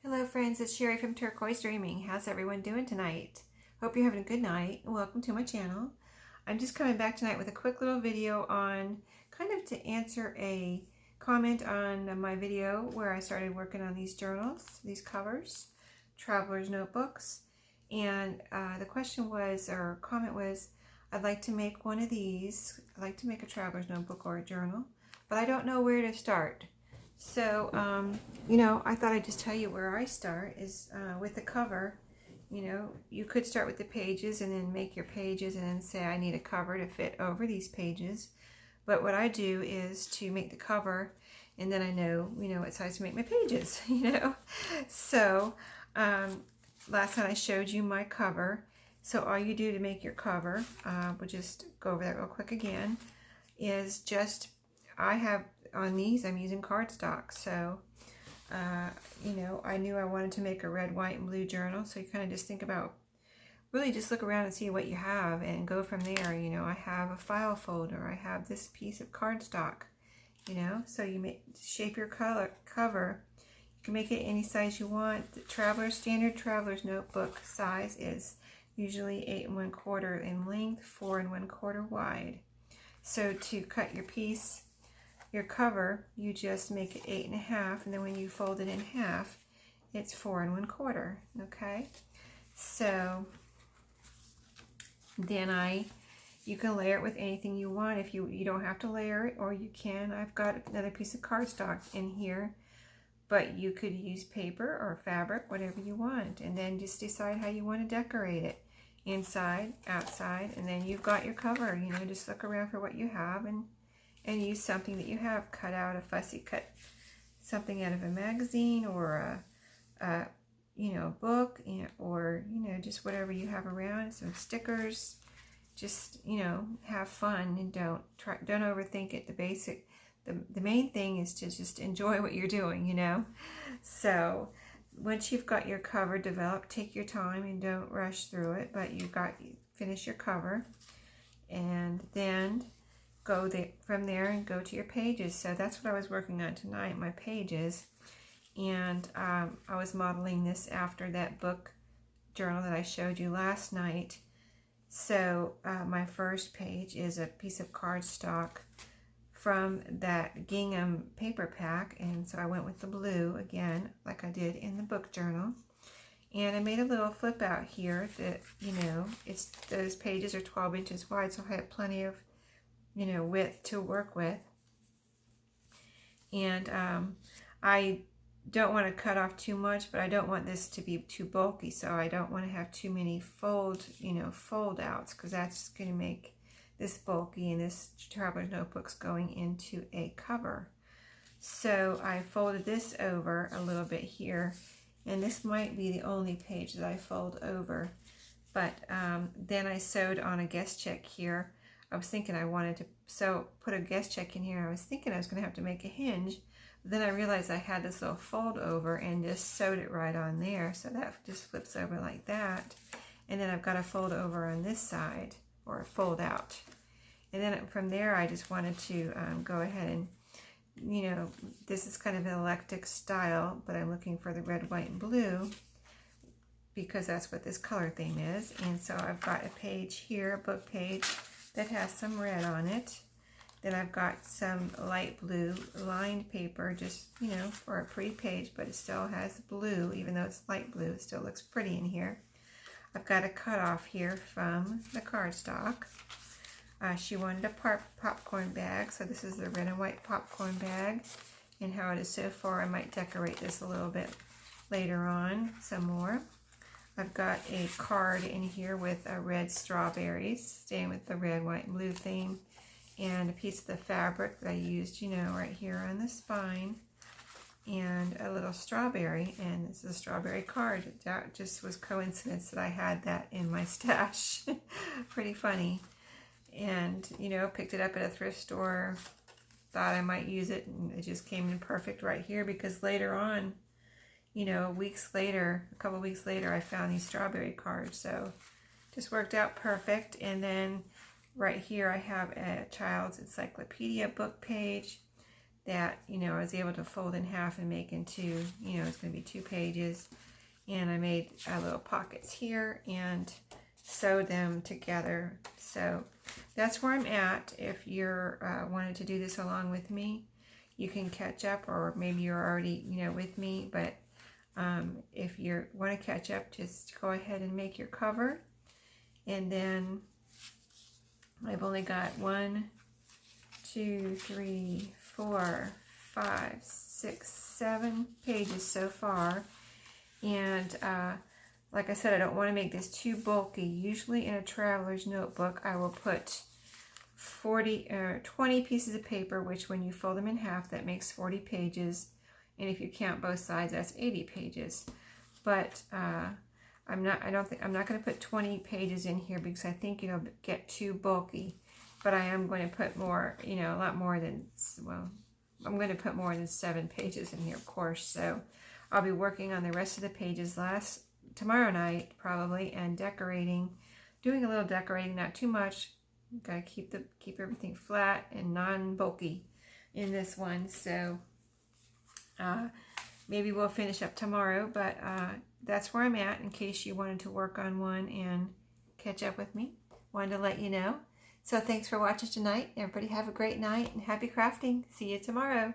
Hello friends, it's Sherry from Turquoise Dreaming. How's everyone doing tonight? Hope you're having a good night and welcome to my channel. I'm just coming back tonight with a quick little video on kind of to answer a comment on my video where I started working on these journals, these covers, traveler's notebooks. And the question was, or comment was, I'd like to make one of these. I'd like to make a traveler's notebook or a journal, but I don't know where to start. So, I thought I'd just tell you where I start is with the cover. You could start with the pages and then make your pages and then say I need a cover to fit over these pages. But what I do is to make the cover and then I know, what size to make my pages, So, last time I showed you my cover. So all you do to make your cover, we'll just go over that real quick again, is just, I have on these, I'm using cardstock. So, I knew I wanted to make a red, white, and blue journal. So you kind of just think about, really just look around and see what you have and go from there. I have a file folder. I have this piece of cardstock, so you shape your cover. You can make it any size you want. The standard traveler's notebook size is usually 8 1/4 in length, 4 1/4 wide. So to cut your cover, you just make it 8 1/2, and then when you fold it in half, it's 4 1/4. Okay, so then you can layer it with anything you want. If you don't have to layer it, or you can. I've got another piece of cardstock in here, but you could use paper or fabric, whatever you want, and then just decide how you want to decorate it, inside, outside, and then you've got your cover. Just look around for what you have and use something that you have. Cut something out of a magazine or a book, or just whatever you have around, some stickers. Just have fun and don't overthink it. The main thing is to just enjoy what you're doing. So once you've got your cover developed, take your time and don't rush through it, but finish your cover, and then go from there and go to your pages. So that's what I was working on tonight, my pages. And I was modeling this after that book journal that I showed you last night. So my first page is a piece of cardstock from that gingham paper pack, and so I went with the blue again, like I did in the book journal. And I made a little flip out here that, those pages are 12 inches wide, so I have plenty of width to work with. And I don't want to cut off too much, but I don't want this to be too bulky, so I don't want to have too many fold outs, because that's going to make this bulky, and this traveler's notebook's going into a cover. So I folded this over a little bit here, and this might be the only page that I fold over, but then I sewed on a guest check here. I was thinking I wanted to put a guest check in here. I was thinking I was going to have to make a hinge, but then I realized I had this little fold over and just sewed it right on there. So that just flips over like that. And then I've got a fold over on this side, or a fold out. And then from there, I just wanted to go ahead and, this is kind of an eclectic style, but I'm looking for the red, white, and blue, because that's what this color theme is. And so I've got a page here, a book page, that has some red on it. Then I've got some light blue lined paper, just, for a pretty page, but it still has blue. Even though it's light blue, it still looks pretty in here. I've got a cutoff here from the cardstock. She wanted a popcorn bag, so this is the red and white popcorn bag. And how it is so far, I might decorate this a little bit later on, some more. I've got a card in here with red strawberries, staying with the red, white, and blue theme, and a piece of the fabric that I used, right here on the spine, and a little strawberry, and this is a strawberry card. That just was coincidence that I had that in my stash. Pretty funny. And, picked it up at a thrift store, thought I might use it, and it just came in perfect right here, because later on, a couple weeks later, I found these strawberry cards, so just worked out perfect. And then right here I have a child's encyclopedia book page that, you know, I was able to fold in half and make into, you know, it's going to be 2 pages. And I made little pockets here and sewed them together. So that's where I'm at. If you're wanting to do this along with me, you can catch up, or maybe you're already, you know, with me. But if you want to catch up, just go ahead and make your cover. And then I've only got 1, 2, 3, 4, 5, 6, 7 pages so far. And like I said, I don't want to make this too bulky. Usually in a traveler's notebook, I will put 20 pieces of paper, which when you fold them in half, that makes 40 pages. And if you count both sides, that's 80 pages. But I'm not going to put 20 pages in here because I think it'll get too bulky. But I am going to put more, you know, a lot more than, well, I'm going to put more than 7 pages in here, of course. So I'll be working on the rest of the pages tomorrow night probably, and decorating, doing a little decorating, not too much. Got to keep everything flat and non-bulky in this one. So maybe we'll finish up tomorrow, but that's where I'm at in case you wanted to work on one and catch up with me. Wanted to let you know. So thanks for watching tonight. Everybody have a great night and happy crafting. See you tomorrow.